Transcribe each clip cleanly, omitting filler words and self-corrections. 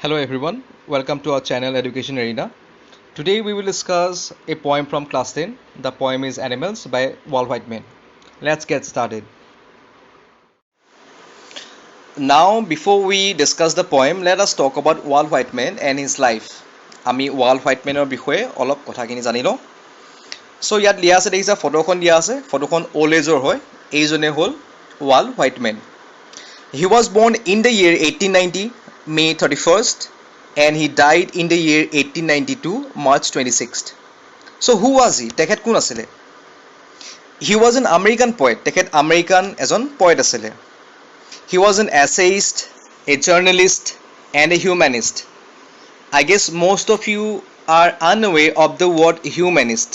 Hello everyone, welcome to our channel Education Arena. Today we will discuss a poem from class 10. The poem is Animals by Walt Whitman. Let's get started. Now before we discuss the poem, let us talk about Walt Whitman and his life. আমি Walt Whitmanৰ বিষয়ে অলপ কথাখিনি জানি লওঁ। So ইয়াত দিয়া আছে দেখিছা ফটোখন দিয়া আছে, ফটোখন old age-ৰ হয়। এইজনে হ'ল Walt Whitman. He was born in the year 1890, May 31st, and he died in the year 1892, March 26th. So who was he? তেখেত কোন আছিলে? He was an American poet. তেখেত American এজন poet আছিলে. He was an essayist, a journalist, and a humanist. I guess most of you are unaware of the word humanist.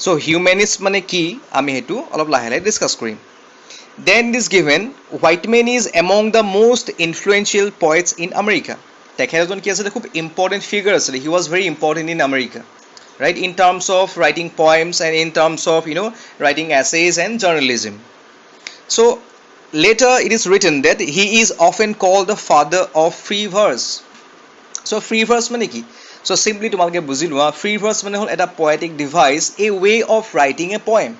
So humanist মানে কি? আমি হেতু অলপ লাহে লাহে ডিসকাস কৰিম. Then it is given, Whitman is among the most influential poets in America. তেখেত এজন কি আছিলে খুব important figure আছিলে. He was very important in America, right? In terms of writing poems and in terms of, writing essays and journalism. So later it is written that he is often called the father of free verse. So free verse মানে কি? So simply তোমালোকে বুজি লোৱা, free verse মানে হ'ল এটা poetic device, a way of writing a poem.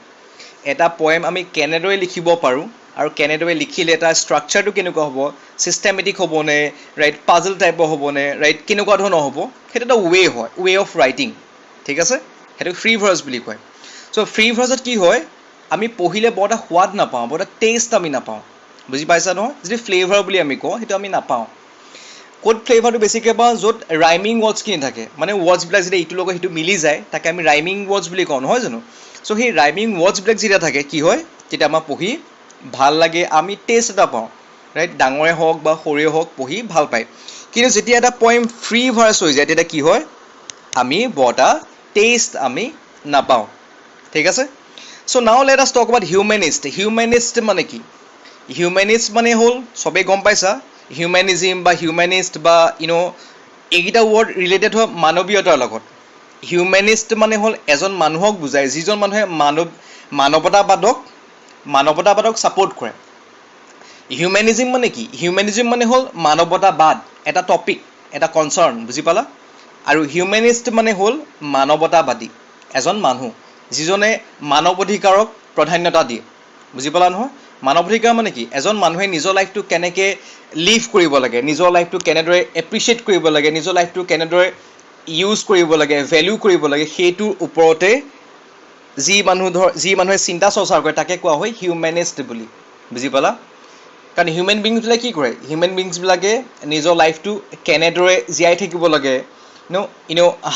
এটা poem আমি কেনেদৰে লিখিব পাৰোঁ আৰু কেনেদৰে লিখিলে এটা ষ্ট্ৰাকচাৰটো কেনেকুৱা হ'ব, চিষ্টেমেটিক হ'বনে, ৰাইট, পাজল টাইপৰ হ'বনে, ৰাইট, কেনেকুৱা ধৰণৰ হ'ব, সেইটো এটা ৱে হয়, ৱে অফ ৰাইটিং, ঠিক আছে, সেইটো ফ্ৰী ভাৰ্ছ বুলি কয়। চ' ফ্ৰী ভাৰ্ছত কি হয়, আমি পঢ়িলে বৰ এটা সোৱাদ নাপাওঁ, বৰ এটা টেষ্ট আমি নাপাওঁ, বুজি পাইছা নহয়? যদি ফ্লেভাৰ বুলি আমি কওঁ সেইটো আমি নাপাওঁ। ক'ত ফ্লেভাৰটো বেছিকৈ পাওঁ? য'ত ৰাইমিং ৱৰ্ডছখিনি থাকে, মানে ৱৰ্ডছবিলাক যেতিয়া ইটোৰ লগত সেইটো মিলি যায় তাকে আমি ৰাইমিং ৱৰ্ডছ বুলি কওঁ, নহয় জানো? চ' সেই ৰাইমিং ৱৰ্ডছবিলাক যেতিয়া থাকে কি হয়, তেতিয়া আমাৰ পঢ়ি ভাল লাগে, আমি টেষ্ট এটা পাওঁ, ৰাইট, ডাঙৰে হওক বা সৰুৱে হওক পঢ়ি ভাল পায়। কিন্তু যেতিয়া এটা পইম ফ্ৰী ভাৰ্ছ হৈ যায় তেতিয়া কি হয়, আমি বৰ এটা টেষ্ট আমি নাপাওঁ, ঠিক আছে? চ' নাও let us talk about humanist. Humanist মানে কি? হিউমেনিষ্ট মানে হ'ল, চবেই গম পাইছা, হিউমেনিজিম বা হিউমেনিষ্ট বা এইকেইটা ৱৰ্ড ৰিলেটেড হয় মানৱীয়তাৰ লগত। হিউমেনিষ্ট মানে হ'ল এজন মানুহক বুজায় যিজন মানুহে মানৱতাবাদক ছাপোৰ্ট কৰে। হিউমেনিজিম মানে কি? হিউমেনিজিম মানে হ'ল মানৱতাবাদ, এটা টপিক, এটা কনচাৰ্ণ, বুজি পালা? আৰু হিউমেনিষ্ট মানে হ'ল মানৱতাবাদী, এজন মানুহ যিজনে মানৱ অধিকাৰক প্ৰাধান্যতা দিয়ে, বুজি পালা নহয়? মানৱ অধিকাৰ মানে কি? এজন মানুহে নিজৰ লাইফটো কেনেকৈ লিভ কৰিব লাগে, নিজৰ লাইফটো কেনেদৰে এপ্ৰিচিয়েট কৰিব লাগে, নিজৰ লাইফটো কেনেদৰে ইউজ কৰিব লাগে, ভেলিউ কৰিব লাগে, সেইটোৰ ওপৰতে যি মানুহে চিন্তা চৰ্চা কৰে তাকে কোৱা হয় হিউমেনিষ্ট বুলি, বুজি পালা? কাৰণ হিউমেন বিংছবিলাকে কি কৰে? হিউমেন বিংছবিলাকে নিজৰ লাইফটো কেনেদৰে জীয়াই থাকিব লাগে,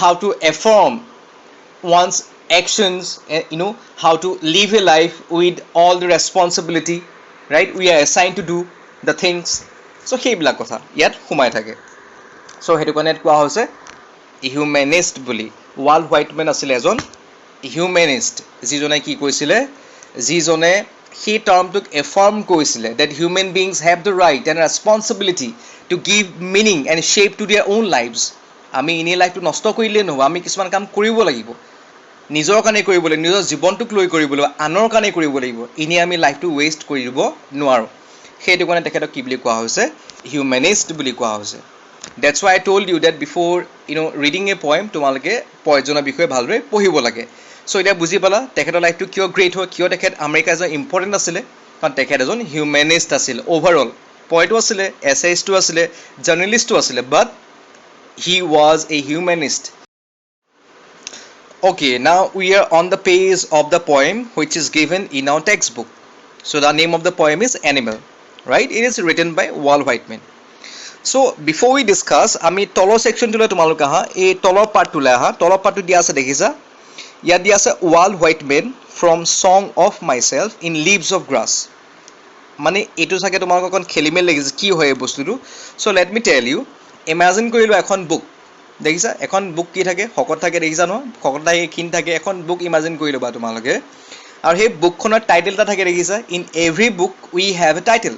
how to affirm one's actions, how to live a life with all the responsibility, right? We are assigned to do the things. So সেইবিলাক কথা ইয়াত সোমাই থাকে। চ' সেইটো কাৰণে কোৱা হৈছে হিউমেনিষ্ট বুলি। ৱাল্ট হোৱাইটমেন আছিলে এজন হিউমেনিষ্ট, যিজনে কি কৈছিলে, যিজনে সেই টাৰ্মটোক এফৰ্ম কৰিছিলে, that human beings have the right and responsibility to give meaning and shape to their own lives. আমি এনেই লাইফটো নষ্ট কৰিলেই নহ'ব, আমি কিছুমান কাম কৰিব লাগিব, নিজৰ কাৰণে কৰিব লাগিব, নিজৰ জীৱনটোক লৈ কৰিব লাগিব, আনৰ কাৰণে কৰিব লাগিব, এনেই আমি লাইফটো ৱেষ্ট কৰিব নোৱাৰোঁ। সেইটো কাৰণে তেখেতক কি বুলি কোৱা হৈছে? হিউমেনিষ্ট বুলি কোৱা হৈছে। That's why I told you that before reading a poem, তোমালোকে পয়েটজনৰ বিষয়ে ভালদৰে পঢ়িব লাগে। চ' এতিয়া বুজি পালা তেখেতৰ লাইফটো কিয় গ্ৰেট হয়, কিয় তেখেত আমেৰিকা এজন ইম্পৰ্টেণ্ট আছিলে, কাৰণ তেখেত এজন হিউমেনিষ্ট আছিল। অ'ভাৰঅল পয়েটো আছিলে, এছেইষ্টো আছিলে, জাৰ্নেলিষ্টো আছিলে, বাট he was a humanist. Okay, now we are on the page of the poem which is given in our textbook. So the name of the poem is Animal, right? It is written by Walt Whitman. So before we discuss, আমি তলৰ সেকশনটোলৈ তোমালোক আহা, এই তলৰ পাৰ্টটোলৈ আহা। তলৰ পাৰ্টটো দিয়া আছে দেখিছা, ইয়াত দিয়া আছে Walt Whitman from Song of Myself in Leaves of Grass। মানে এইটো চাগে তোমালোক অকণ খেলিমেলি লাগিছে, কি হয় এই বস্তুটো। চ' let me tell you, imagine কৰি লোৱা এখন বুক, দেখিছা এখন বুক কি থাকে, শকত থাকে, দেখিছা নহয়, শকত থাকে, ক্ষীণ থাকে, এখন বুক ইমাজিন কৰি ল'বা তোমালোকে। আৰু সেই বুকখনৰ টাইটেল এটা থাকে, দেখিছা, in every book we have a title.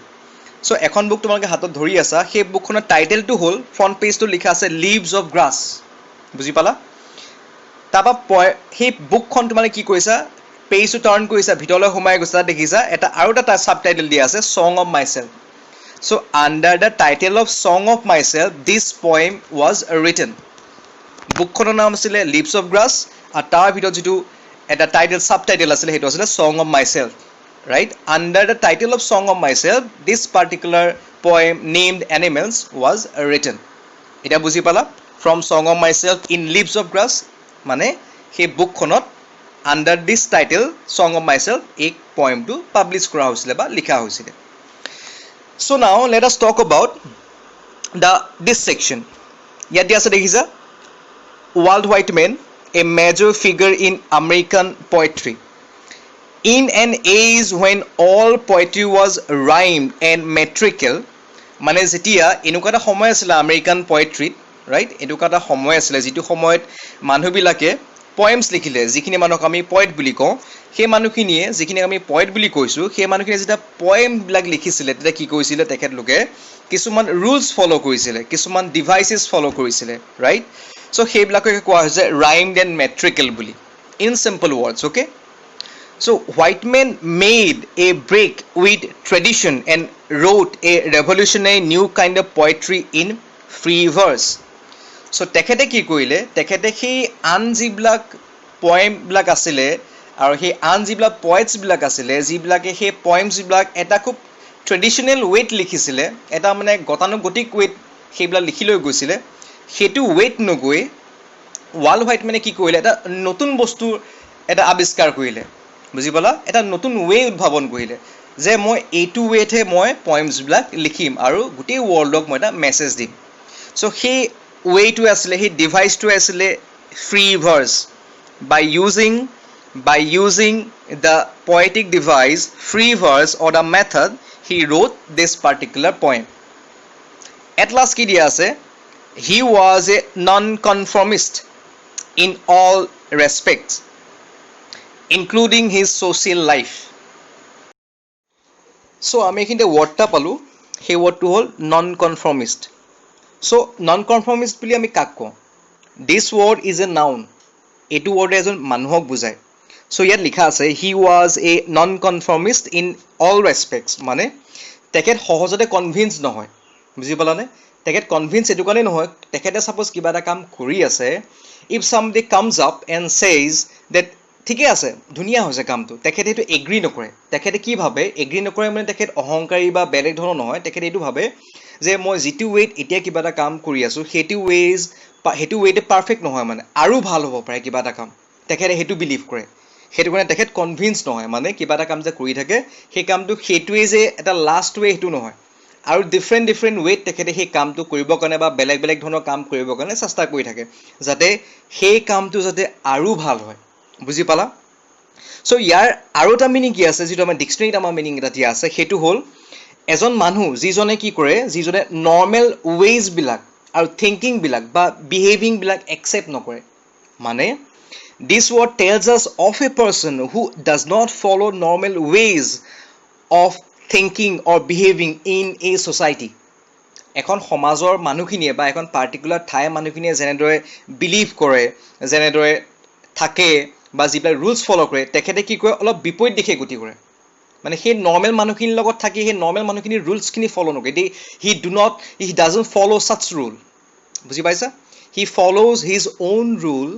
So' এখন বুক তোমালোকে হাতত ধৰি আছা, সেই বুকখনৰ টাইটেলটো হ'ল, ফ্ৰণ্ট পেজটো লিখা আছে লিভছ অফ গ্ৰাছ, বুজি পালা? তাৰপৰা সেই বুকখন তোমালোকে কি কৰিছা, পেজটো টাৰ্ণ কৰিছা, ভিতৰলৈ সোমাই গৈছা, দেখিছা আৰু এটা ছাব টাইটেল দিয়া আছে, song of my self. So under the title of Song of Myself, this poem was written. বুকখনৰ নাম আছিলে লিভছ অফ গ্ৰাছ আৰু তাৰ ভিতৰত যিটো এটা টাইটেল সাবটাইটেল আছিলে সেইটো আছিলে সং of মাইসেল্ফ right under the title of Song of Myself this particular poem named animals was written এটা বুজি পালা from Song of Myself in leaves of grass মানে সেই বুকখনত under this title Song of Myself এই poemটো পাবলিশ কৰা হৈছিল বা লিখা হৈছিল so now let us talk about this section ইয়াত দিয়া আছে দেখিছা Walt Whitman a major figure in American poetry in an age when all poetry was rhymed and metrical মানে যেতিয়া এনেকুৱা এটা সময় আছিল আমেৰিকান পোয়েট্ৰিত ৰাইট এনেকুৱা এটা সময় আছিল যেটো সময়ত মানুহবিলাকে পয়েমছ লিখিলে যিখিনি মানুহক আমি পোয়েট বুলি কওঁ সেই মানুহখিনিয়ে যিখিনি আমি পোয়েট বুলি কৈছো সেই মানুহখিনিয়ে যেতিয়া পয়েম বিলাক লিখিছিলে তেতিয়া কি কৰিছিল তেখেতলোকে কিছুমান ৰুলছ ফলো কৰিছিল কিছুমান ডিভাইসেস ফলো কৰিছিল ৰাইট সো সেইবিলাকে কোৱা হৈছে rhymed and metrical বুলি in simple words okay So Whitman made a break with tradition and wrote a revolutionary new kind of poetry in free verse. So তেখেতে কি কৰিলে তেখেতে সেই আন যিবিলাক পয়েম বিলাক আছিল আৰু সেই আন যিবিলাক পয়েটছ বিলাক আছিল যিবিলাকে সেই পয়েমছ বিলাক এটা খুব ট্ৰেডিশনাল ওয়েট লিখিছিল এটা মানে গতানুগতিক ওয়েট সেইবিলাক লিখি লৈ গৈছিল হেতু ওয়েট নগৈ ওয়াল হোয়াইটম্যানে কি কৰিলে এটা নতুন বস্তু এটা আৱিষ্কাৰ কৰিলে বুজি পালা এটা নতুন ওয়ে উদ্ভাৱন কৰিলে যে মই এইটো ওয়েটে মই পয়েমছ বিলাক লিখিম আৰু গোটেই ওয়াৰ্ল্ডক মই এটা মেসেজ দিম সো সেই ওয়েটো আসলে সেই ডিভাইসটো আসলে free ভাৰ্স by using the poetic device free verse or the method he wrote this particular poem at last ki dia ase he was a non-conformist in all respects including his social life so আমি এখানে ওয়ার্ডটা পালো সেই ওয়ার্ডটো হল non-conformist so non-conformist বুলি আমি কাক কওঁ this word is a noun এটো ওয়ার্ডে এজন মানুহক বুজায় so ইয়াত লিখা আছে he was a non-conformist in all respects মানে তেখেত সহজতে কনভিন্স নহয় বুজি পালানে তেখেত কনভিন্স এটো কাৰণে নহয় তেখেতে সাপোজ কিবা এটা কাম কৰি আছে if somebody comes up and says that ঠিকই আছে ধুনিয়া হৈছে কামটো তেখেতে এটো এগ্ৰি নকৰে তেখেতে কি ভাবে এগ্ৰি নকৰে মানে তেখেত অহংকাৰী বা বেলেগ ধৰণৰ নহয় তেখেতে এটো ভাবে যে মই জিটু ওয়েট এতিয়া কিবা এটা কাম কৰি আছো হেতু ওয়েটে পাৰফেক্ট নহয় মানে আৰু ভাল হ'ব পাৰে কিবা এটা কাম তেখেতে হেতু বিলিভ কৰে হেতু কাৰণে তেখেত কনভিন্স নহয় মানে কিবা এটা কাম যে কৰি থাকে সেই কামটো হেতুৱে যে এটা লাষ্ট ওয়ে হেতু নহয় আৰু ডিফাৰেন্ট ওয়েট তেখেতে সেই কামটো কৰিব কাৰণে বা বেলেগ ধৰণৰ কাম কৰিব কাৰণে চেষ্টা কৰি থাকে যাতে সেই কামটো যাতে আৰু ভাল হয় বুজি পালা সো ইয়াৰ আৰু এটা মিনিং কি আছে যেটো আমাৰ ডিকশনাৰীত আমাৰ মিনিং এটা দিয়া আছে হেতু হল এজন মানুহ যিজনে কি কৰে যিজনে নৰমাল ওয়েজ বিলাক আৰু থিংকিং বিলাক বা বিহেভিং বিলাক একসেপ্ট নকৰে মানে this word tells us of a person who does not follow normal ways of thinking or behaving in a society এখন সমাজৰ মানুহখিনিয়ে বা এখন পাৰ্টিকুলাৰ ঠাইৰ মানুহখিনিয়ে যেনেদৰে বিলিভ কৰে যেনেদৰে থাকে বা যিবিলাক ৰুলছ ফলো কৰে তেখেতে কি কৰে অলপ বিপৰীত দিশে গতি কৰে মানে সেই নৰমাল মানুহখিনিৰ লগত থাকি সেই নৰমাল মানুহখিনিৰ ৰুলছ খিনি ফলো নকৰে he doesn't follow such rule বুজি পাইছা he follows his own rule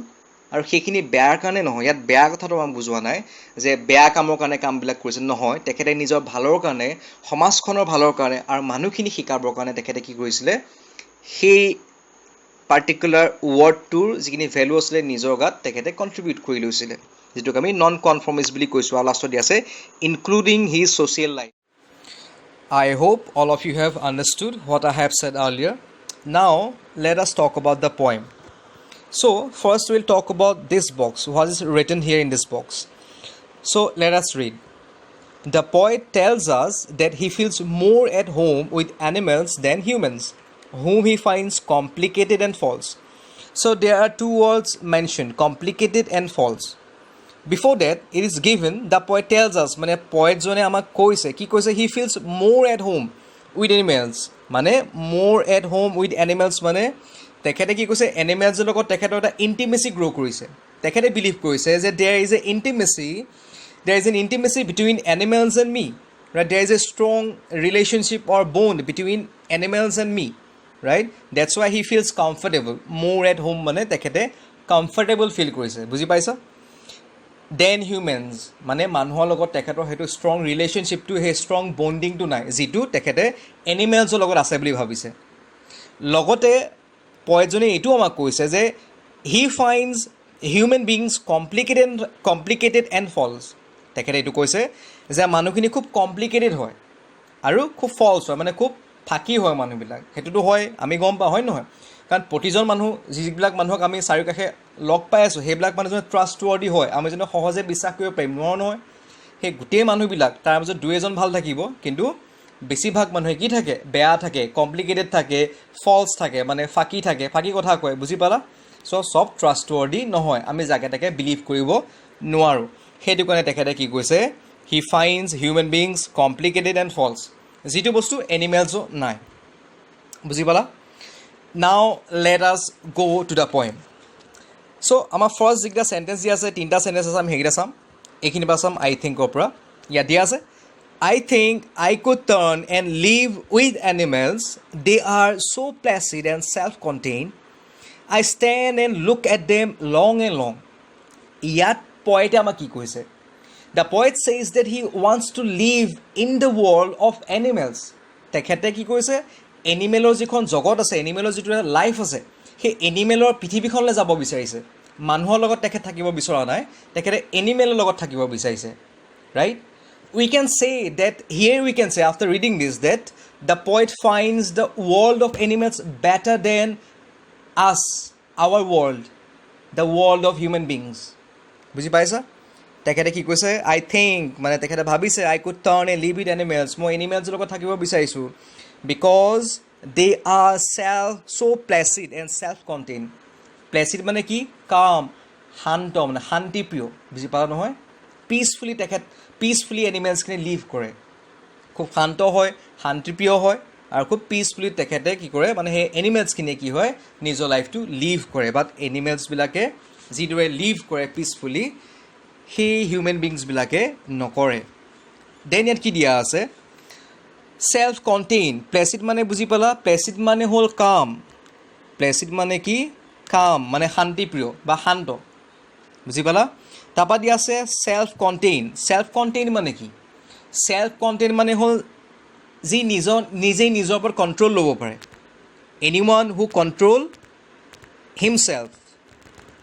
আৰু সেইখিনি বেয়াৰ কাৰণে নহয় ইয়াত বেয়া কথাটো আমি বুজোৱা নাই যে বেয়া কামৰ কাৰণে কামবিলাক কৰিছে নহয় তেখেতে নিজৰ ভালৰ কাৰণে সমাজখনৰ ভালৰ কাৰণে আৰু মানুহখিনি শিকাবৰ কাৰণে তেখেতে কি কৰিছিলে সেই পাৰ্টিকুলাৰ ওয়াৰ্ডটোৰ যিখিনি ভ্যালু আছিল নিজৰ গাত তেখেতে কন্ট্ৰিবিউট কৰি লৈছিল যেটো আমি নন কনফৰ্মিষ্ট বুলি কৈছো আৰু লাষ্টত দি আছে including his social life I hope all of you have understood what I have said earlier. Now let us talk about the poem. So first we'll talk about this box, what is written here in this box. So let us read. The poet tells us that he feels more at home with animals than humans, whom he finds complicated and false. So there are two words mentioned, complicated and false. Before that, it is given, the poet tells us, মানে poet জনে আমাক কৈছে কি কৈছে he feels more at home with animals মানে more at home with animals মানে তেখেতে কি কৈছে এনিমেলছৰ লগত তেখেতৰ এটা ইন্টিমেসি গ্ৰো কৰিছে তেখেতে বিলিভ কৰিছে যে there is an intimacy between animals and me right? There is a strong relationship or bond between animals and me, right? That's why he feels comfortable more at home মানে তেখেতে comfortable feel কৰিছে বুজি পাইছা then humans মানে মানুহৰ লগত তেখেতৰ সেইটো ষ্ট্ৰং ৰিলেশ্যনশ্বিপটো সেই ষ্ট্ৰং বণ্ডিংটো নাই যিটো তেখেতে এনিমেলছৰ লগত আছে বুলি ভাবিছে লগতে পয়েটজনে এইটো আমাক কৈছে যে হি ফাইণ্ডছ হিউমেন বিংছ কমপ্লিকেটেড এণ্ড ফলছ তেখেতে এইটো কৈছে যে মানুহখিনি খুব কমপ্লিকেটেড হয় আৰু খুব ফলছ হয় মানে খুব ফাঁকি হয় মানুহবিলাক সেইটোতো হয় আমি গম পাওঁ হয় নহয় কাৰণ প্ৰতিজন মানুহ যিবিলাক মানুহক আমি চাৰিওকাষে লগ পাই আছোঁ সেইবিলাক মানুহজনে ট্ৰাষ্টৱৰ্ডি হয় আমি যেনে সহজে বিশ্বাস কৰিব পাৰিম নোৱাৰোঁ নহয় সেই গোটেই মানুহবিলাক তাৰ মাজত দুই এজন ভাল থাকিব কিন্তু বেছিভাগ মানুহে কি থাকে বেয়া থাকে কমপ্লিকেটেড থাকে ফলছ থাকে মানে ফাঁকি থাকে ফাঁকি কথা কয় বুজি পালা চ' চব ট্ৰাষ্টৱৰ্ডি নহয় আমি যাকে তাকে বিলিভ কৰিব নোৱাৰোঁ সেইটো কাৰণে তেখেতে কি কৈছে হি ফাইণ্ডছ হিউমেন বিংছ কমপ্লিকেটেড এণ্ড ফলছ যিটো বস্তু এনিমেলছো নাই বুজি পালা নাও লেট আছ গ' টু দ্য পইম চ' আমাৰ ফাৰ্ষ্ট যিকেইটা চেণ্টেঞ্চ দিয়া আছে তিনিটা চেণ্টেঞ্চ আছে আমি সেইকেইটা চাম এইখিনি পৰা চাম আই থিংকৰ পৰা ইয়াত দিয়া আছে I think I could turn and live with animals. They are so placid and self-contained. I stand and look at them long and long. Yet, poet ama ki koise. The poet says that he wants to live in the world of animals. Tekhete ki koise? Animalor jikhon jogot ase, animalor jitu life ase. He animalor prithibikhon le jabo bicharise. Manuhor logot tekhet thakibo bichora nai. Tekhete animalor logot thakibo bicharise. Right? We can say that here we can say after reading this that the poet finds the world of animals better than us, our world, the world of human beings. বুজি পাইছা তেখেতে কি কৈছে I think মানে তেখেতে ভাবিছে I could turn and live with animals মই এনিমেলছৰ লগত থাকিব বিচাৰিছোঁ because they are so placid and self-contained placid মানে কি calm শান্ত মানে শান্তিপ্ৰিয় বুজি পালা নহয় পিচফুলি এনিমেলছখিনি লিভ কৰে খুব শান্ত হয় শান্তিপ্ৰিয় হয় আৰু খুব পিচফুলি তেখেতে কি কৰে মানে সেই এনিমেলছখিনিয়ে কি হয় নিজৰ লাইফটো লিভ কৰে বাট এনিমেলছবিলাকে যিদৰে লিভ কৰে পিচফুলি সেই হিউমেন বিংছবিলাকে নকৰে দেন ইয়াত কি দিয়া আছে চেল্ফ কণ্টেইন প্লেচিড মানে বুজি পালা প্লেচিড মানে হ'ল কাম প্লেচিড মানে কি কাম মানে শান্তিপ্ৰিয় বা শান্ত বুজি পালা তাৰপৰা দিয়া আছে চেল্ফ কণ্টেইন মানে কি চেল্ফ কণ্টেইন মানে হ'ল যি নিজেই নিজৰ ওপৰত কণ্ট্ৰল ল'ব পাৰে এনিৱান হু কণ্ট্ৰল হিমছেল্ফ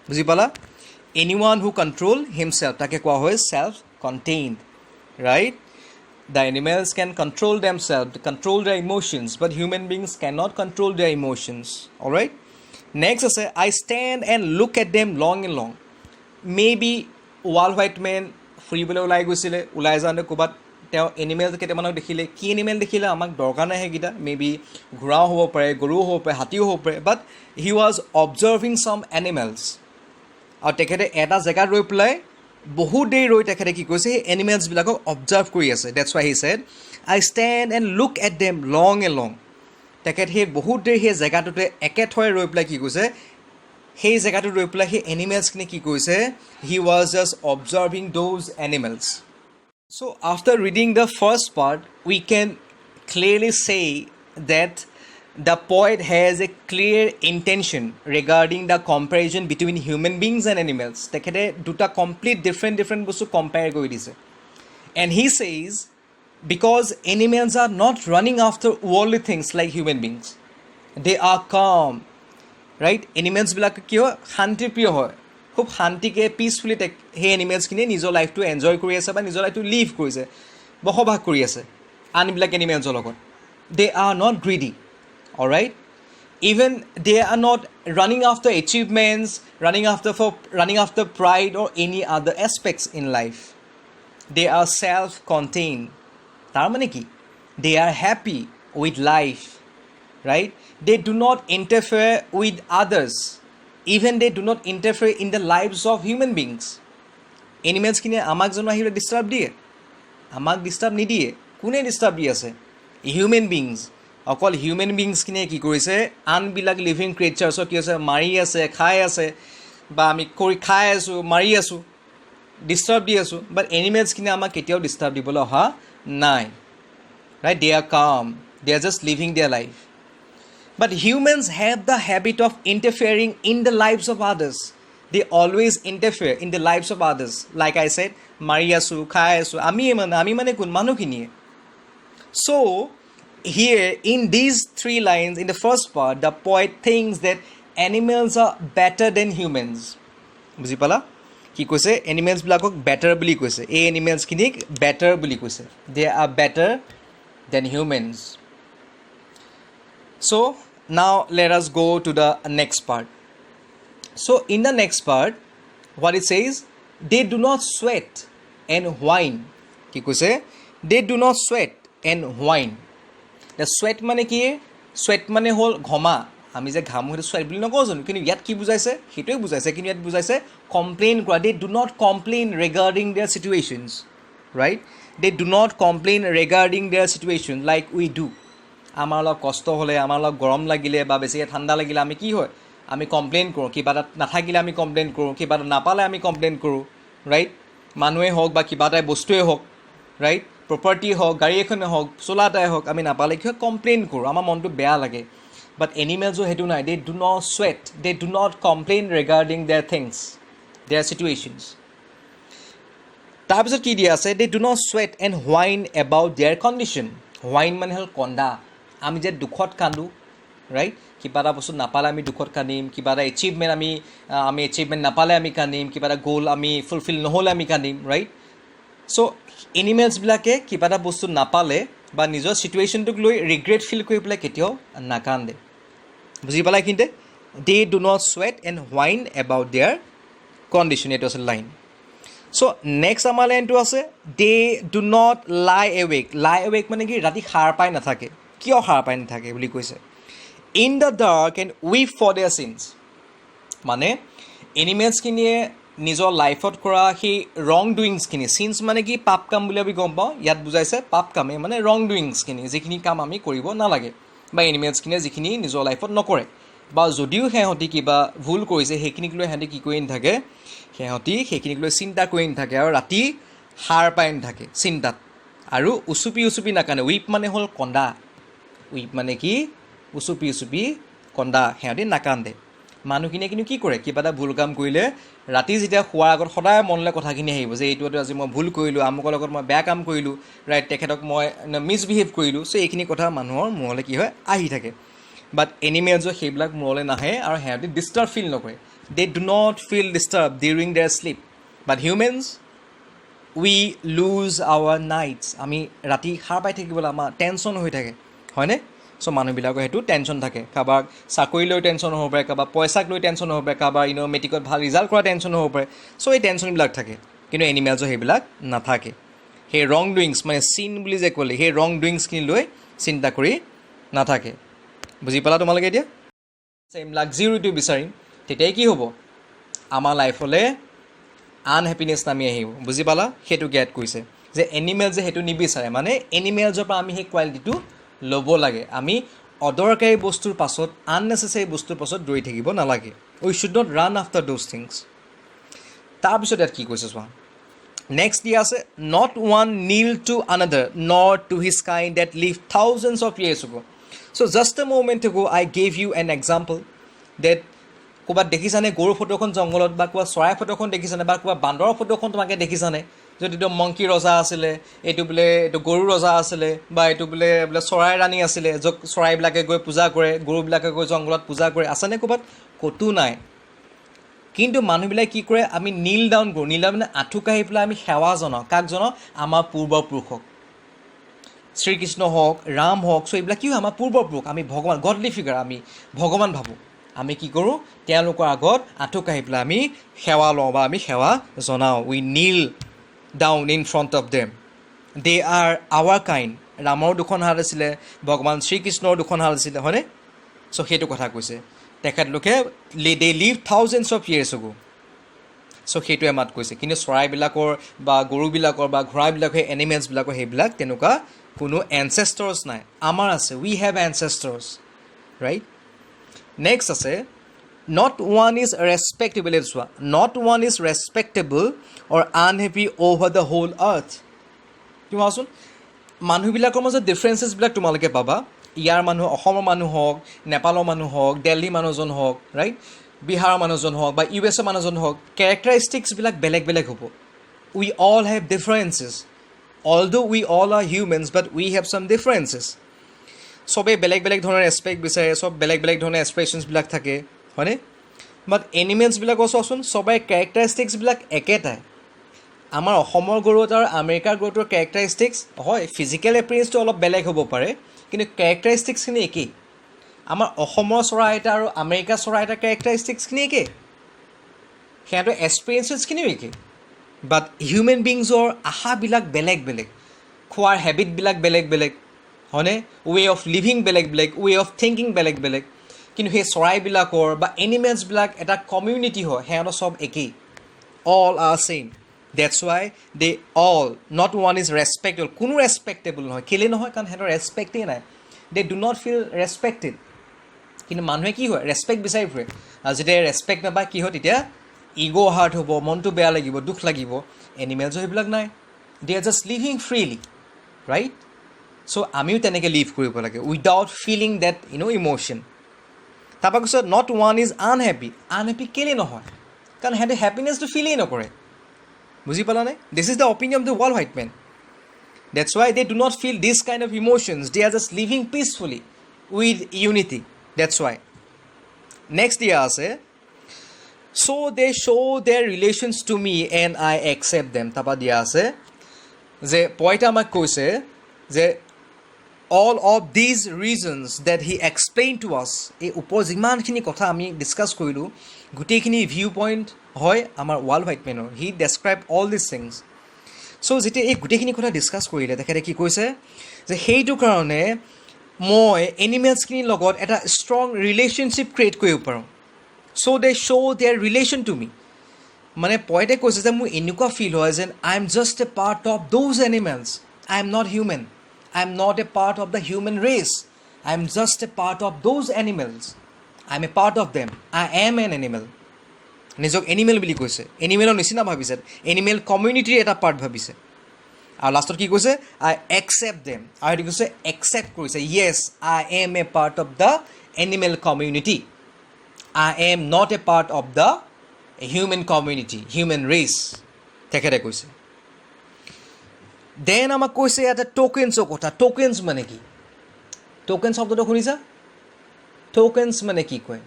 বুজি পালা এনিৱান হু কণ্ট্ৰল হিমছেল্ফ তাকে কোৱা হয় self contained right the animals can control themselves control their emotions but human beings can not control their emotions alright next আছে I stand and look at them long and long maybe Walt Whitman ফুৰিবলৈ ওলাই গৈছিলে ওলাই যাওঁতে ক'ৰবাত তেওঁ animal কেইটামানক দেখিলে কি এনিমেল দেখিলে আমাক দৰকাৰ নাই সেইকেইটা মে বি ঘোঁৰাও হ'ব পাৰে গৰুও হ'ব পাৰে হাতীও হ'ব পাৰে বাট হি ৱাজ অবজাৰ্ভিং চাম এনিমেলছ আৰু তেখেতে এটা জেগাত ৰৈ পেলাই বহুত দেৰি ৰৈ তেখেতে কি কৈছে সেই এনিমেলছবিলাকক অবজাৰ্ভ কৰি আছে that's why he said I stand and look at them long and long তেখেত সেই বহুত দেৰি সেই জেগাটোতে একেথৰে ৰৈ পেলাই কি কৈছে সেই জেগাটোত ৰৈ পেলাই সেই এনিমেলছখিনি কি কৰিছে he was just observing those animals so' after reading the first part we can clearly say that the poet has a clear intention regarding the comparison between human beings and animals তেখেতে দুটা complete different বস্তু compare কৰি দিছে and he says because animals are not running after worldly things like human beings they are calm right এনিমেলছবিলাক কি হয় শান্তিপ্ৰিয় হয় খুব শান্তিকে পিচফুলি সেই এনিমেলছখিনিয়ে নিজৰ লাইফটো এনজয় কৰি আছে বা নিজৰ লাইফটো লিভ কৰিছে বসবাস কৰি আছে আনবিলাক এনিমেলছৰ লগত they are not greedy alright even they are not running after achievements running after pride or any other aspects in life they are self contain তাৰমানে কি দে আৰ happy with life right they do not interfere with others even they do not interfere in the lives of human beings animals kine amak jano ahile disturb diye amak disturb nidiye kune disturb di ase human beings okol human beings kine ki korise unbilak living creatures ki ase mari ase khai ase ba ami kori khai asu mari asu disturb di asu but animals kine amak ketiao disturb dibole ha nai right? They are calm, they are just living their life. But humans have the habit of interfering in the lives of others. They always interfere in the lives of others. Like I said, mari asu, khai asu, ami mane kun manu kiniye. So here in these three lines, in the first part, the poet thinks that animals are better than humans. বুজি পালা কি কৈছে animals বিলাকক better বুলি কৈছে এই animals খিনিক better বুলি কৈছে they are better than humans so now let us go to the next part so in the next part what it says they do not sweat and whine কি কৈছে they do not sweat and whine the sweat মানে কি sweat মানে হল ঘমা আমি যে ঘাম হইতো sweat বুলি নকওঁ জানো কিন্তু ইয়াত কি বুজাইছে হেটোই বুজাইছে কিন্তু ইয়াত বুজাইছে complain কৰা they do not complain regarding their situations right they do not complain regarding their situation like we do আমাৰ লগ কষ্ট হলে আমাৰ লগ গৰম লাগিলে বা বেছিকে ঠাণ্ডা লাগিলে আমি কি হয় আমি কমপ্লেইন কৰোঁ কিবা এটা নাথাকিলে আমি কমপ্লেইন কৰোঁ কিবা এটা নাপালে আমি কমপ্লেইন কৰোঁ ৰাইট মানুহে হওক বা কিবা এটা বস্তুৱে হওক ৰাইট প্ৰপাৰ্টি হওক গাড়ী এখনে হওক চোলা এটাই হওক আমি নাপালে কি হয় কমপ্লেইন কৰোঁ আমাৰ মনটো বেয়া লাগে বাট এনিমেলছো হেতু নাই দে do not sweat they do not complain regarding their things their situations তাৰপিছত কি দিয়া আছে they do not sweat and whine about their condition whine মানে হল কন্দা আমি যে দুখত কান্দো ৰাইট কিবা এটা বস্তু নাপালে আমি দুখত কান্দিম কিবা এটা এচিভমেণ্ট আমি এচিভমেণ্ট নাপালে আমি কান্দিম কিবা এটা গ'ল আমি ফুলফিল নহ'লে আমি কান্দিম ৰাইট চ' এনিমেলছবিলাকে কিবা এটা বস্তু নাপালে বা নিজৰ চিটুৱেশ্যনটোক লৈ ৰিগ্ৰেট ফিল কৰি পেলাই কেতিয়াও নাকান্দে বুজি পালা এইখিনিতে দে do not sweat and whine about their condition এইটো আছে লাইন চ' নেক্সট আমাৰ লাইনটো আছে দে ডু নট লাই এৱেক মানে কি ৰাতি সাৰ পাই নাথাকে কিয় সাৰ পাই নাথাকে বুলি কৈছে in the dark and weep for their sins মানে এনিমেলছখিনিয়ে নিজৰ লাইফত কৰা সেই ৰং ডুইংছখিনি চিনছ মানে কি পাপ কাম বুলি আমি গম পাওঁ ইয়াত বুজাইছে পাপ কামে মানে ৰং ডুইংছখিনি যিখিনি কাম আমি কৰিব নালাগে বা এনিমেলছখিনিয়ে যিখিনি নিজৰ লাইফত নকৰে বা যদিও সিহঁতি কিবা ভুল কৰিছে সেইখিনিক লৈ সিহঁতি কি কৰি নাথাকে সিহঁতি সেইখিনিক লৈ চিন্তা কৰি নাথাকে আৰু ৰাতি সাৰ পাই নাথাকে চিন্তাত আৰু উচুপি নাকান্দে উইপ মানে হ'ল কন্দা উইপ মানে কি উচুপি কন্দা সিহঁতি নাকান্দে মানুহখিনিয়ে কিন্তু কি কৰে কিবা এটা ভুল কাম কৰিলে ৰাতি যেতিয়া শোৱাৰ আগত সদায় মনলৈ কথাখিনি আহিব যে এইটো আজি মই ভুল কৰিলোঁ আমুকৰ লগত মই বেয়া কাম কৰিলোঁ ৰাইট তেখেতক মই মিছবিহেভ কৰিলোঁ চ' এইখিনি কথা মানুহৰ মনলৈ কি হয় আহি থাকে বাট এনিমেলছৰ সেইবিলাক মনলৈ নাহে আৰু সিহঁতি ডিষ্টাৰ্ব ফিল নকৰে they do not feel disturb during their sleep but humans we lose our nights আমি ৰাতি সাৰ পাই থাকিবলৈ আমাৰ টেনশ্যন হৈ থাকে হয়নে চ' মানুহবিলাকৰ সেইটো টেনশ্যন থাকে কাৰোবাক চাকৰি লৈ টেনশ্যন হ'ব পাৰে কাৰোবাক পইচাক লৈ টেনশ্যন হ'ব পাৰে কাৰোবাৰ মেট্ৰিকত ভাল ৰিজাল্ট কৰা টেনশ্যন হ'ব পাৰে চ' এই টেনশ্যনবিলাক থাকে কিন্তু এনিমেলছৰ সেইবিলাক নাথাকে সেই ৰং ডুইংছ মানে চিন বুলি যে ক'লে সেই ৰং ডুইংছখিনি লৈ চিন্তা কৰি নাথাকে বুজি পালা তোমালোকে এতিয়া চেম লাক্সাৰিটো বিচাৰিম তেতিয়াই কি হ'ব আমাৰ লাইফলৈ আনহেপিনেছ নামি আহিব বুজি পালা সেইটো গেট কৰিছে যে এনিমেলছে সেইটো নিবিচাৰে মানে এনিমেলছৰ পৰা আমি সেই কোৱালিটিটো ল'ব লাগে আমি অদৰকাৰী বস্তুৰ পাছত আননেচেচাৰী বস্তুৰ পাছত দৌৰি থাকিব নালাগে we should not run after those things তাৰপিছত ইয়াত কি কৈছে চোৱা নেক্সট দিয়া আছে not one kneel to another not to his kind that lived thousands of years ago so' just a moment ago I gave you an example that ক'ৰবাত দেখিছানে গৰু ফটোখন জংঘলত বা ক'ৰবাত চৰাই ফটোখন দেখিছানে বা ক'ৰবাত বান্দৰৰ ফটোখন তোমাকে দেখিছানে যদি এইটো মংকি ৰজা আছিলে এইটো বোলে এইটো গৰু ৰজা আছিলে বা এইটো বোলে চৰাই ৰাণী আছিলে য'ত চৰাইবিলাকে গৈ পূজা কৰে গৰুবিলাকে গৈ জংঘলত পূজা কৰে আছেনে ক'ৰবাত ক'তো নাই কিন্তু মানুহবিলাকে কি কৰে আমি নীল ডাউন কৰোঁ নীল ডাউন মানে আঁঠু কাঢ়ি পেলাই আমি সেৱা জনাওঁ কাক জনাওঁ আমাৰ পূৰ্বপুৰুষক শ্ৰীকৃষ্ণ হওক ৰাম হওক চ' এইবিলাক কি হয় আমাৰ পূৰ্বপুৰুষ আমি ভগৱান গডলি ফিগাৰ আমি ভগৱান ভাবোঁ আমি কি কৰোঁ তেওঁলোকৰ আগত আঁঠু কাঢ়ি পেলাই আমি সেৱা লওঁ বা আমি সেৱা জনাওঁ we kneel down in front of them they are our kind ৰামৰ দুখন হাত আছিলে ভগৱান শ্ৰীকৃষ্ণৰ দুখন হাত আছিলে হয়নে চ' সেইটো কথা কৈছে তেখেতলোকে they live thousands of years ago চ' সেইটোৱে মাত কৈছে কিন্তু চৰাইবিলাকৰ বা গৰুবিলাকৰ বা ঘোঁৰাবিলাকৰ সেই এনিমেলছবিলাকৰ সেইবিলাক তেনেকুৱা কোনো এনচেষ্টৰ্ছ নাই আমাৰ আছে we have ancestors right next আছে নট ওৱান ইজ ৰেচপেক্টেবল এইটো চোৱা not one is respectable or unhappy over the whole earth কি ভাবচোন মানুহবিলাকৰ মাজত ডিফাৰেঞ্চেছবিলাক তোমালোকে পাবা ইয়াৰ মানুহ অসমৰ মানুহ হওক নেপালৰ মানুহ হওক দিল্লী মানুহজন হওক ৰাইট বিহাৰৰ মানুহজন হওক বা ইউ এছৰ মানুহজন হওক কেৰেক্টাৰিষ্টিক্সবিলাক বেলেগ বেলেগ হ'ব we all have differences although we all are humans but we have some differences চবেই বেলেগ বেলেগ ধৰণৰ ৰেচপেক্ট বিচাৰে চব বেলেগ বেলেগ ধৰণৰ এক্সপ্ৰেশ্যনছবিলাক থাকে হয়নে বাট এনিমেলছবিলাকৰ চোৱাচোন চবেই কেৰেক্টাৰিষ্টিক্সবিলাক একেটাই আমাৰ অসমৰ গৰুত আৰু আমেৰিকাৰ গৰুটোৰ কেৰেক্টাৰিষ্টিক্স হয় ফিজিকেল এপিয়াৰেঞ্চটো অলপ বেলেগ হ'ব পাৰে কিন্তু কেৰেক্টাৰিষ্টিক্সখিনি একেই আমাৰ অসমৰ চৰাই এটা আৰু আমেৰিকাৰ চৰাই এটাৰ কেৰেক্টাৰিষ্টিক্সখিনি একেই সিহঁতৰ এক্সপিৰিয়েঞ্চেছখিনিও একেই বাট হিউমেন বিংছৰ আশাবিলাক বেলেগ বেলেগ খোৱাৰ হেবিটবিলাক বেলেগ বেলেগ হয়নে ৱে অফ লিভিং বেলেগ বেলেগ ৱে অফ থিংকিং বেলেগ বেলেগ কিন্তু সেই চৰাইবিলাকৰ বা এনিমেলছবিলাক এটা কমিউনিটি হয় সিহঁতৰ চব একেই all R same That's why they all, not one is respectable. কোনো respectable নহয় কেলে নহয় কাৰণ সিহঁতৰ ৰেচপেক্টেই নাই they do not feel respected কিন্তু মানুহে কি হয় ৰেচপেক্ট বিচাৰি ফুৰে আৰু যেতিয়া ৰেচপেক্ট নাপায় কি হয় তেতিয়া ইগ' হাৰ্ট হ'ব মনটো বেয়া লাগিব দুখ লাগিব এনিমেলছৰ সেইবিলাক নাই they are just living freely right so আমিও তেনেকৈ লিভ কৰিব লাগে উইদাউট ফিলিং দেট ইম'শ্যন তাৰপৰা কৈছে not one is unhappy কেলে নহয় কাৰণ সিহঁতে হেপিনেছটো ফিলেই নকৰে বুজি পালানে this is the opinion of the Walt Whitman that's why they do not feel this kind of emotions they are just living peacefully with unity that's why next দিয়া আছে so' they show' their relations to me and I accept them তাৰপৰা দিয়া আছে যে পইণ্টে আমাক কৈছে যে all of these reasons that he explained to us এই ওপৰ যিমানখিনি কথা আমি ডিছকাছ কৰিলোঁ গোটেইখিনি ভিউ পইণ্ট হয় আমাৰ ৱাল হোৱাইট মেনৰ হি ডেছক্ৰাইব অল দিছ থিংছ চ' যেতিয়া এই গোটেইখিনি কথা ডিছকাছ কৰিলে তেখেতে কি কৈছে যে সেইটো কাৰণে মই এনিমেলছখিনিৰ লগত এটা ষ্ট্ৰং ৰিলেশ্যনশ্বিপ ক্ৰিয়েট কৰিব পাৰোঁ so' they show' their relation to me মানে পইণ্টে কৈছে যে মোৰ এনেকুৱা ফিল হয় যেন I am just a part of those animals I am not human I am not a part of the human race. I am just a part of those animals. I am a part of them. I am an animal. নিজক animal বুলি কৈছে এনিমেলৰ নিচিনা ভাবিছে animal কমিউনিটিৰ এটা part ভাবিছে আৰু লাষ্টত কি কৈছে আই একচেপ্ট দেম আৰু সেইটো কৈছে একচেপ্ট কৰিছে yes I am a part of the animal community I am not a part of the human community human race তেখেতে কৈছে দেন আমাক কৈছে ইয়াতে টোকেন্সৰ কথা টোকেন্স মানে কি টোকেন্স শব্দটো শুনিছা টোকেন্স মানে কি কয়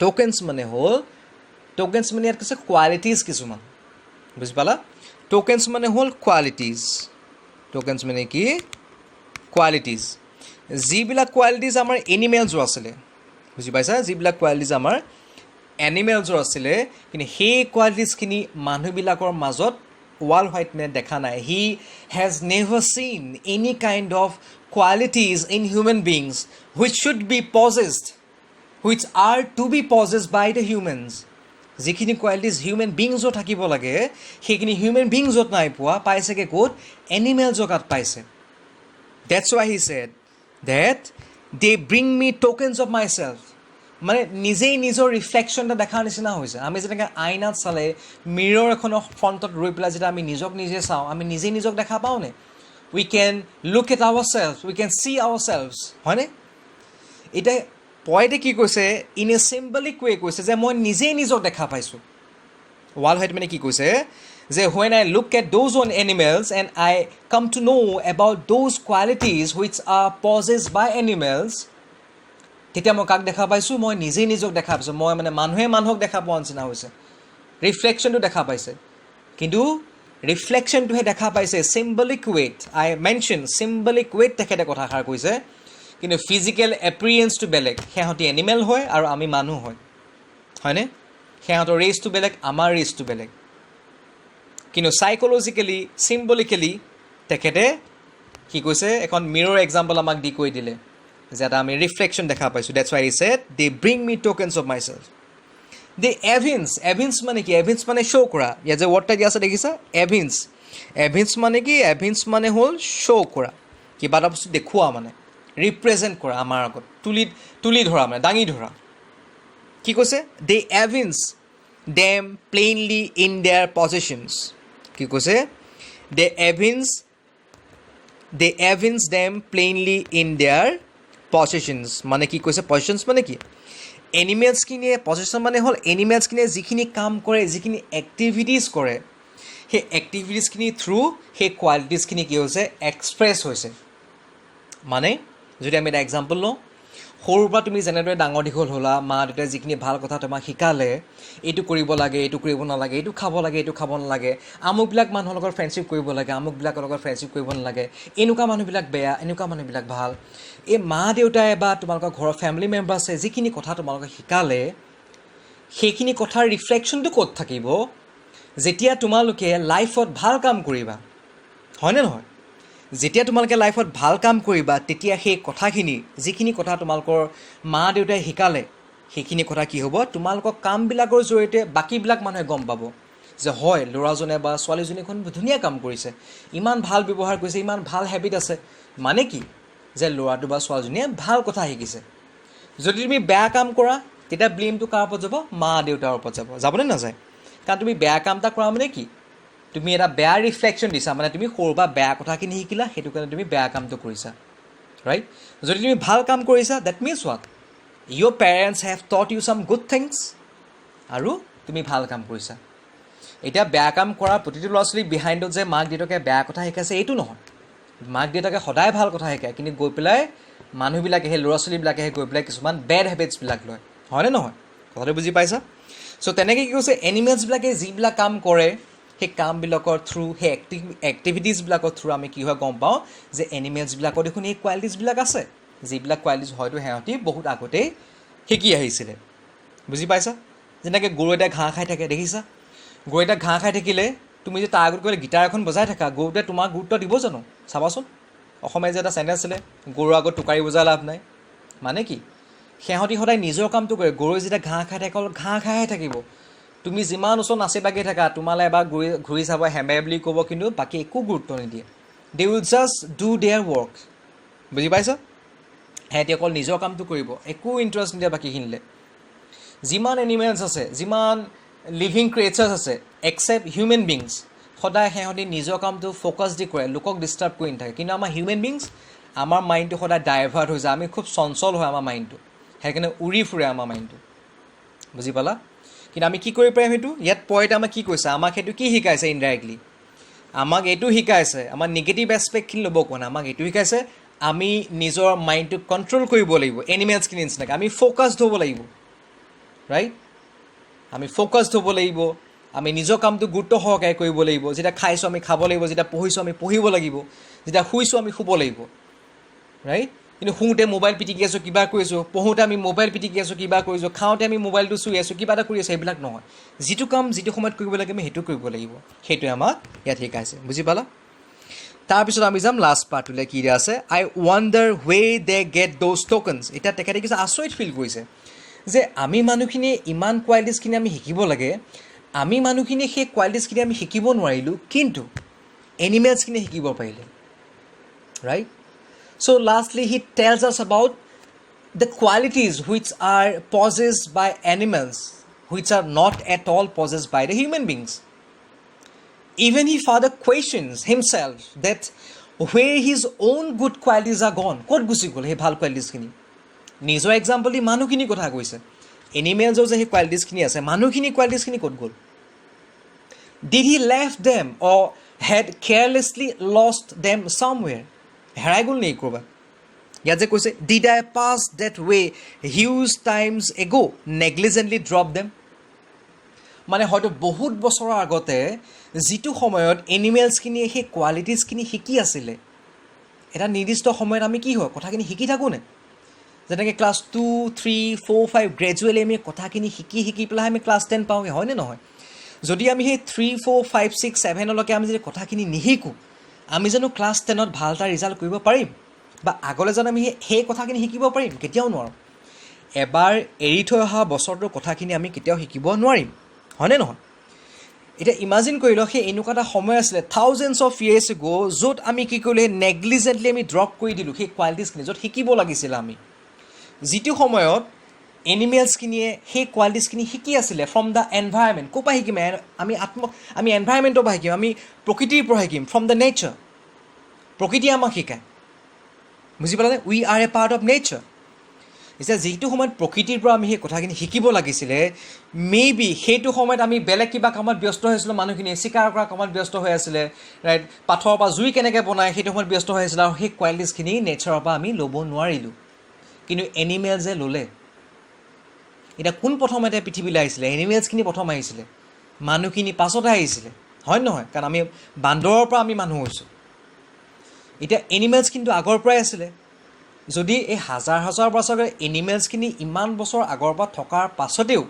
টোকেন্স মানে হ'ল টোকেন্স মানে ইয়াত কৈছে কোৱালিটিজ কিছুমান বুজি পালা টোকেন্স মানে হ'ল কোৱালিটিজ টোকেন্স মানে কি কোৱালিটিজ যিবিলাক কোৱালিটিজ আমাৰ এনিমেলছৰ আছিলে বুজি পাইছা যিবিলাক কোৱালিটিজ আমাৰ এনিমেলছৰ আছিলে কিন্তু সেই কোৱালিটিজখিনি মানুহবিলাকৰ মাজত ৱাল হোৱাইট মেন দেখা নাই he has never seen any kind of qualities in human beings which should be possessed which are to be possessed by the humans যিখিনি কোৱালিটিজ হিউমেন বিংছত থাকিব লাগে সেইখিনি হিউমেন বিংছত নাই পোৱা পাইছেগৈ ক'ত এনিমেল জগাত পাইছে that's why he said that they bring me tokens of my self মানে নিজেই নিজৰ ৰিফ্লেকশ্যন এটা দেখাৰ নিচিনা হৈছে আমি যেনেকৈ আইনাত চালে মিৰৰ এখনৰ ফ্ৰণ্টত ৰৈ পেলাই যেতিয়া আমি নিজক নিজে চাওঁ আমি নিজেই নিজক দেখা পাওঁনে we can look at our self we can see our selves হয়নে এতিয়া পইণ্টে কি কৈছে ইন এ চিম্বলিক ৱে কৈছে যে মই নিজেই নিজক দেখা পাইছোঁ ৱাল হোৱাইট মানে কি কৈছে যে when I look at those one animals and I come to know about those qualities which are possessed by animals তেতিয়া মই কাক দেখা পাইছোঁ মই নিজেই নিজক দেখা পাইছোঁ মই মানে মানুহে মানুহক দেখা পোৱা নিচিনা হৈছে ৰিফ্লেকশ্যনটো দেখা পাইছে কিন্তু ৰিফ্লেকশ্যনটোহে দেখা পাইছে চিম্বলিক ৱেত আই মেনশ্যন চিম্বলিক ৱেত তেখেতে কথাষাৰ কৈছে কিন্তু ফিজিকেল এপিৰিয়েঞ্চটো বেলেগ সিহঁতি এনিমেল হয় আৰু আমি মানুহ হয় হয়নে সিহঁতৰ ৰেচটো বেলেগ আমাৰ ৰেচটো বেলেগ কিন্তু চাইক'লজিকেলি চিম্বলিকেলি তেখেতে কি কৈছে এখন মিৰৰ এক্সাম্পল আমাক দি কৈ দিলে যে এটা আমি ৰিফ্লেকশ্যন দেখা পাইছোঁ that's why he said they bring me tokens of my self they evince মানে কি এভিন্স মানে শ্ব' কৰা ইয়াত যে ৱৰ্ডটা দিয়া আছে দেখিছা এভিন্স মানে কি এভিন্স মানে হ'ল শ্ব' কৰা কিবা এটা বস্তু দেখুওৱা মানে ৰিপ্ৰেজেণ্ট কৰা আমাৰ আগত তুলি ধৰা মানে দাঙি ধৰা কি কৈছে দে এভিন্স ডেম প্লেইনলি ইন দেয়াৰ পজিশ্যনছ কি কৈছে দে এভিন্স they evince them plainly in their possessions. মানে কি কৈছে possessions মানে কি এনিমেলছখিনিয়ে possession মানে হ'ল এনিমেলছখিনিয়ে যিখিনি কাম কৰে যিখিনি এক্টিভিটিজ কৰে সেই এক্টিভিটিজখিনি থ্ৰু সেই কোৱালিটিজখিনি কি হৈছে এক্সপ্ৰেছ হৈছে মানে যদি আমি এটা এক্সাম্পল লওঁ সৰুৰ পৰা তুমি যেনেদৰে ডাঙৰ দীঘল হ'লা মা দেউতাই যিখিনি ভাল কথা তোমাক শিকালে এইটো কৰিব লাগে এইটো কৰিব নালাগে এইটো খাব লাগে এইটো খাব নালাগে আমুকবিলাক মানুহৰ লগত ফ্ৰেণ্ডশ্বিপ কৰিব লাগে আমুকবিলাকৰ লগত ফ্ৰেণ্ডশ্বিপ কৰিব নালাগে এনেকুৱা মানুহবিলাক বেয়া এনেকুৱা মানুহবিলাক ভাল এই মা দেউতাই বা তোমালোকৰ ঘৰৰ ফেমিলি মেম্বাৰ্ছে যিখিনি কথা তোমালোকক শিকালে সেইখিনি কথাৰ ৰিফ্লেকশ্যনটো ক'ত থাকিব যেতিয়া তোমালোকে লাইফত ভাল কাম কৰিবা হয়নে নহয় যেতিয়া তোমালোকে লাইফত ভাল কাম কৰিবা তেতিয়া সেই কথাখিনি যিখিনি কথা তোমালোকৰ মা দেউতাই শিকালে সেইখিনি কথা কি হ'ব তোমালোকৰ কামবিলাকৰ জৰিয়তে বাকীবিলাক মানুহে গম পাব যে হয় ল'ৰাজনে বা ছোৱালীজনী এখন ধুনীয়া কাম কৰিছে ইমান ভাল ব্যৱহাৰ কৰিছে ইমান ভাল হেবিট আছে মানে কি যে ল'ৰাটো বা ছোৱালীজনীয়ে ভাল কথা শিকিছে যদি তুমি বেয়া কাম কৰা তেতিয়া ব্লেমটো কাৰ ওপৰত যাব মা দেউতাৰ ওপৰত যাবনে নাযায় কাৰণ তুমি বেয়া কাম এটা কৰা মানে কি তুমি এটা বেয়া ৰিফ্লেকশ্যন দিছা মানে তুমি সৰুৰ পৰা বেয়া কথাখিনি শিকিলা সেইটো কাৰণে তুমি বেয়া কামটো কৰিছা ৰাইট যদি তুমি ভাল কাম কৰিছা that means what your parents have taught you some good things আৰু তুমি ভাল কাম কৰিছা এতিয়া বেয়া কাম কৰা প্ৰতিটো ল'ৰা ছোৱালীক বিহাইণ্ডত যে মাক দেউতাকে বেয়া কথা শিকাইছে এইটো নহয় মাক দেউতাকে সদায় ভাল কথা শিকায় কিন্তু গৈ পেলাই মানুহবিলাকে সেই ল'ৰা ছোৱালীবিলাকেহে গৈ পেলাই কিছুমান বেড হেবিটছবিলাক লয় হয়নে নহয় কথাটো বুজি পাইছা চ' তেনেকৈ কি কৈছে এনিমেলছবিলাকে যিবিলাক কাম কৰে সেই কামবিলাকৰ থ্ৰু সেই এক্টিভিটিজবিলাকৰ থ্ৰু আমি কি হয় গম পাওঁ যে এনিমেলছবিলাকৰ দেখোন এই কোৱালিটিজবিলাক আছে যিবিলাক কোৱালিটিজ হয়তো সিহঁতি বহুত আগতেই শিকি আহিছিলে বুজি পাইছা যেনেকৈ গৰু এটা ঘাঁহ খাই থাকে দেখিছা গৰু এটা ঘাঁহ খাই থাকিলে তুমি যে তাৰ আগত গ'লে গীটাৰ এখন বজাই থাকা গৰুটোৱে তোমাক গুৰুত্ব দিব জানো চাবাচোন অসমীয়া যে এটা চেণ্টেঞ্চ আছিলে গৰুৰ আগত টোকাৰি বজাই লাভ নাই মানে কি সিহঁতি সদায় নিজৰ কামটো কৰে গৰুৱে যেতিয়া ঘাঁহ খাই থাকে অকল ঘাঁহ খাইহে থাকিব তুমি যিমান ওচৰত নাচি বাগি থাকা তোমালৈ এবাৰ ঘূৰি চাব হেমে বুলি ক'ব কিন্তু বাকী একো গুৰুত্ব নিদিয়ে they will just do their work বুজি পাইছা সিহঁতি অকল নিজৰ কামটো কৰিব একো ইণ্টাৰেষ্ট নিদিয়ে বাকীখিনিলে যিমান এনিমেলছ আছে যিমান লিভিং ক্ৰিয়েচাৰ্ছ আছে এক্সেপ্ট হিউমেন বিংছ সদায় সিহঁতি নিজৰ কামটো ফ'কাছ দি কৰে লোকক ডিষ্টাৰ্ব কৰি নাথাকে কিন্তু আমাৰ হিউমেন বিংছ আমাৰ মাইণ্ডটো সদায় ডাইভাৰ্ট হৈ যায় আমি খুব চঞ্চল হয় আমাৰ মাইণ্ডটো সেইকাৰণে উৰি ফুৰে আমাৰ মাইণ্ডটো বুজি পালা কিন্তু আমি কি কৰিব পাৰিম সেইটো ইয়াত পইণ্ট আমাক কি কৈছে আমাক সেইটো কি শিকাইছে ইনডাইৰেক্টলি আমাক এইটো শিকাইছে আমাৰ নিগেটিভ এছপেক্টখিনি ল'ব কোৱা নাই আমাক এইটো শিকাইছে আমি নিজৰ মাইণ্ডটোক কণ্ট্ৰল কৰিব লাগিব এনিমেলছখিনি নিচিনাকৈ আমি ফ'কাছড হ'ব লাগিব ৰাইট আমি ফ'কাছড হ'ব লাগিব আমি নিজৰ কামটো গুৰুত্ব সহকাৰে কৰিব লাগিব যেতিয়া খাইছোঁ আমি খাব লাগিব যেতিয়া পঢ়িছোঁ আমি পঢ়িব লাগিব যেতিয়া শুইছোঁ আমি শুব লাগিব ৰাইট কিন্তু শুওঁতে মোবাইল পিটিকি আছোঁ কিবা কৰিছোঁ পঢ়োঁতে আমি মোবাইল পিটিকি আছোঁ কিবা কৰিছোঁ খাওঁতে আমি মোবাইলটো চুই আছোঁ কিবা এটা কৰি আছোঁ সেইবিলাক নহয় যিটো কাম যিটো সময়ত কৰিব লাগে আমি সেইটো কৰিব লাগিব সেইটোৱে আমাক ইয়াত শিকাইছে বুজি পালা তাৰপিছত আমি যাম লাষ্ট পাৰ্টটোলৈ কি দিয়া আছে I wonder where they get those tokens এতিয়া তেখেতে কিছু আচৰিত ফিল কৰিছে যে আমি মানুহখিনিয়ে ইমান কোৱালিটিজখিনি আমি শিকিব লাগে আমি মানুহখিনিয়ে সেই কোৱালিটিজখিনি আমি শিকিব নোৱাৰিলোঁ কিন্তু এনিমেলছখিনিয়ে শিকিব পাৰিলে right So lastly, he tells us about the qualities which are possessed by animals, which are not at all possessed by the human beings. Even he further questions himself that where his own good qualities are gone. Kot gusi gol he bhal qualities kini. Nijo example di manu kini kotha koise. Animals je he qualities kini ase. Manu kini qualities kini kot gol. Did he left them or had carelessly lost them somewhere? হেৰাই গ'ল নেকি ক'ৰবাত ইয়াত যে কৈছে did I pass that way huge times ago negligently drop them মানে হয়তো বহুত বছৰৰ আগতে যিটো সময়ত এনিমেলছখিনিয়ে সেই কোৱালিটিজখিনি শিকি আছিলে এটা নিৰ্দিষ্ট সময়ত আমি কি হয় কথাখিনি শিকি থাকোঁনে যেনেকৈ ক্লাছ 2, 3, 4, 5 গ্ৰেজুৱেলি আমি কথাখিনি শিকি পেলাই আমি ক্লাছ 10 পাওঁগৈ হয়নে নহয় যদি আমি সেই 3, 4, 5, 6, 7লৈকে আমি যদি কথাখিনি নিশিকোঁ আমি জানো ক্লাছ 10ত ভাল এটা ৰিজাল্ট কৰিব পাৰিম বা আগলৈ জানো আমি সেই কথাখিনি শিকিব পাৰিম কেতিয়াও নোৱাৰোঁ এবাৰ এৰি থৈ অহা বছৰটোৰ কথাখিনি আমি কেতিয়াও শিকিব নোৱাৰিম হয়নে নহয় এতিয়া ইমাজিন কৰি লওক সেই এনেকুৱা এটা সময় আছিলে থাউজেণ্ডছ অফ ইয়েৰ্ছ এগো য'ত আমি কি কৰিলোঁ সেই নেগলিজেণ্টলি আমি ড্ৰপ কৰি দিলোঁ সেই কোৱালিটিজখিনি য'ত শিকিব লাগিছিলে আমি যিটো সময়ত এনিমেলছখিনিয়ে সেই কোৱালিটিজখিনি শিকি আছিলে ফ্ৰম দ্য এনভাইৰমেণ্ট ক'ৰ পৰা শিকিম আমি এনভাইৰমেণ্টৰ পৰা শিকিম আমি প্ৰকৃতিৰ পৰা শিকিম ফ্ৰম দ্য নেচাৰ প্ৰকৃতিয়ে আমাক শিকায় বুজি পালানে we are a part of nature এতিয়া যিটো সময়ত প্ৰকৃতিৰ পৰা আমি সেই কথাখিনি শিকিব লাগিছিলে মেবি সেইটো সময়ত আমি বেলেগ কিবা কামত ব্যস্ত হৈ আছিলোঁ মানুহখিনি চিকাৰ কৰা কামত ব্যস্ত হৈ আছিলে ৰাইট পাথৰৰ পৰা জুই কেনেকৈ বনায় সেইটো সময়ত ব্যস্ত হৈ আছিলে আৰু সেই কোৱালিটিছখিনি নেচাৰৰ পৰা আমি ল'ব নোৱাৰিলোঁ কিন্তু এনিমেলছে ল'লে এতিয়া কোন প্ৰথমতে পৃথিৱীলৈ আহিছিলে এনিমেলছখিনি প্ৰথম আহিছিলে মানুহখিনি পাছতে আহিছিলে হয় নহয় কাৰণ আমি বান্দৰৰ পৰা আমি মানুহ হৈছোঁ এতিয়া এনিমেলছ কিন্তু আগৰ পৰাই আছিলে যদি এই হাজাৰ হাজাৰ বছৰ এনিমেলছখিনি ইমান বছৰ আগৰ পৰা থকাৰ পাছতেও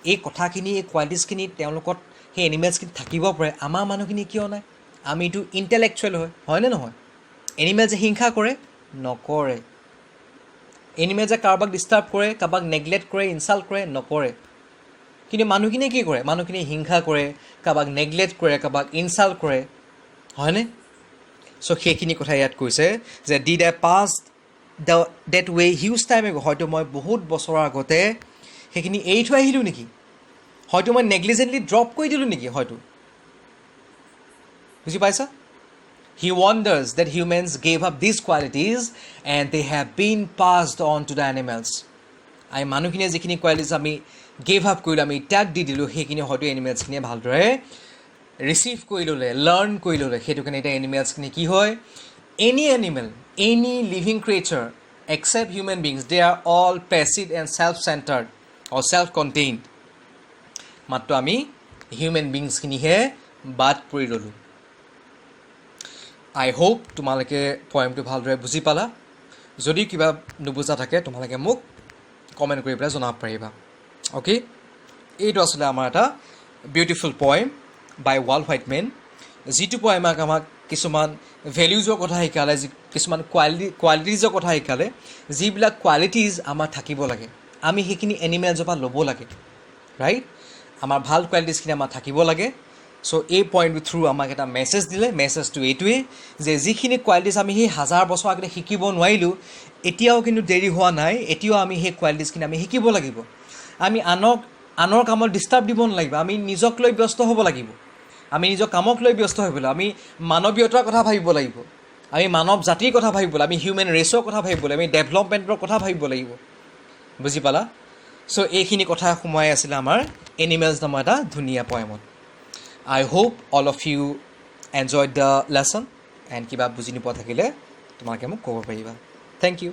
এই কথাখিনি এই কোৱালিটিছখিনি তেওঁলোকত সেই এনিমেলছখিনি থাকিব পাৰে আমাৰ মানুহখিনি কিয় নাই আমিতো ইণ্টেলেকচুৱেল হয়নে নহয় এনিমেলছে হিংসা কৰে নকৰে এনিমেলছে কাৰোবাক ডিষ্টাৰ্ব কৰে কাৰোবাক নেগলেক্ট কৰে ইনচাল্ট কৰে নকৰে কিন্তু মানুহখিনিয়ে কি কৰে মানুহখিনিয়ে হিংসা কৰে কাৰোবাক নেগলেক্ট কৰে কাৰোবাক ইনচাল্ট কৰে হয়নে চ' সেইখিনি কথা ইয়াত কৈছে যে did I pass that way huge time ago হয়তো মই বহুত বছৰৰ আগতে সেইখিনি এৰি থৈ আহিলোঁ নেকি হয়তো মই নেগলিজেণ্টলি ড্ৰপ কৰি দিলোঁ নেকি হয়তো বুজি পাইছা He wonders that humans gave up these qualities and they have been passed on to the animals. আমি মানুহখিনিয়ে যিখিনি কোৱালিটিছ আমি গেভ আপ কৰিলোঁ আমি ত্যাগ দি দিলোঁ সেইখিনি হয়তো এনিমেলছখিনিয়ে ভালদৰে ৰিচিভ কৰি ল'লে লাৰ্ণ কৰি ল'লে সেইটো কাৰণে এতিয়া এনিমেলছখিনি কি হয় any animal any living creature except human beings they are all passive and self centred or self contained মাত্ৰ আমি হিউমেন বিংছখিনিহে বাদ পৰি ল'লোঁ আই হোপ তোমালোকে পয়েমটো ভালদৰে বুজি পালা যদি কিবা নুবুজা থাকে তোমালোকে মোক কমেণ্ট কৰি পেলাই জনাব পাৰিবা অ'কে এইটো আছিলে আমাৰ এটা বিউটিফুল পয়েম বাই ৱাল্ট হোৱাইটমেন যিটো পয়েমে আমাক কিছুমান ভেলিউজৰ কথা শিকালে কিছুমান কোৱালিটিজৰ কথা শিকালে যিবিলাক কোৱালিটিজ আমাৰ থাকিব লাগে আমি সেইখিনি এনিমেলছৰ পৰা ল'ব লাগে ৰাইট আমাৰ ভাল কোৱালিটিছখিনি আমাৰ থাকিব লাগে চ' এই পইণ্টটোৰ থ্ৰু আমাক এটা মেছেজ দিলে মেছেজটো এইটোৱেই যে যিখিনি কোৱালিটিছ আমি সেই হাজাৰ বছৰ আগতে শিকিব নোৱাৰিলোঁ এতিয়াও কিন্তু দেৰি হোৱা নাই এতিয়াও আমি সেই কোৱালিটিছখিনি আমি শিকিব লাগিব আমি আনৰ কামত ডিষ্টাৰ্ব দিব নালাগিব আমি নিজক লৈ ব্যস্ত হ'ব লাগিব আমি নিজৰ কামক লৈ ব্যস্ত হৈ পেলাই আমি মানৱীয়তাৰ কথা ভাবিব লাগিব আমি মানৱ জাতিৰ কথা ভাবিব লাগিব আমি হিউমেন ৰেচৰ কথা ভাবিব লাগিব আমি ডেভেলপমেণ্টৰ কথা ভাবিব লাগিব বুজি পালা চ' এইখিনি কথা সোমাই আছিলে আমাৰ এনিমেলছ নামৰ এটা ধুনীয়া পয়েমত I hope all of you enjoyed the lesson and কিবা বুজি নোপোৱা থাকিলে তোমালোকে মোক ক'ব পাৰিবা Thank you.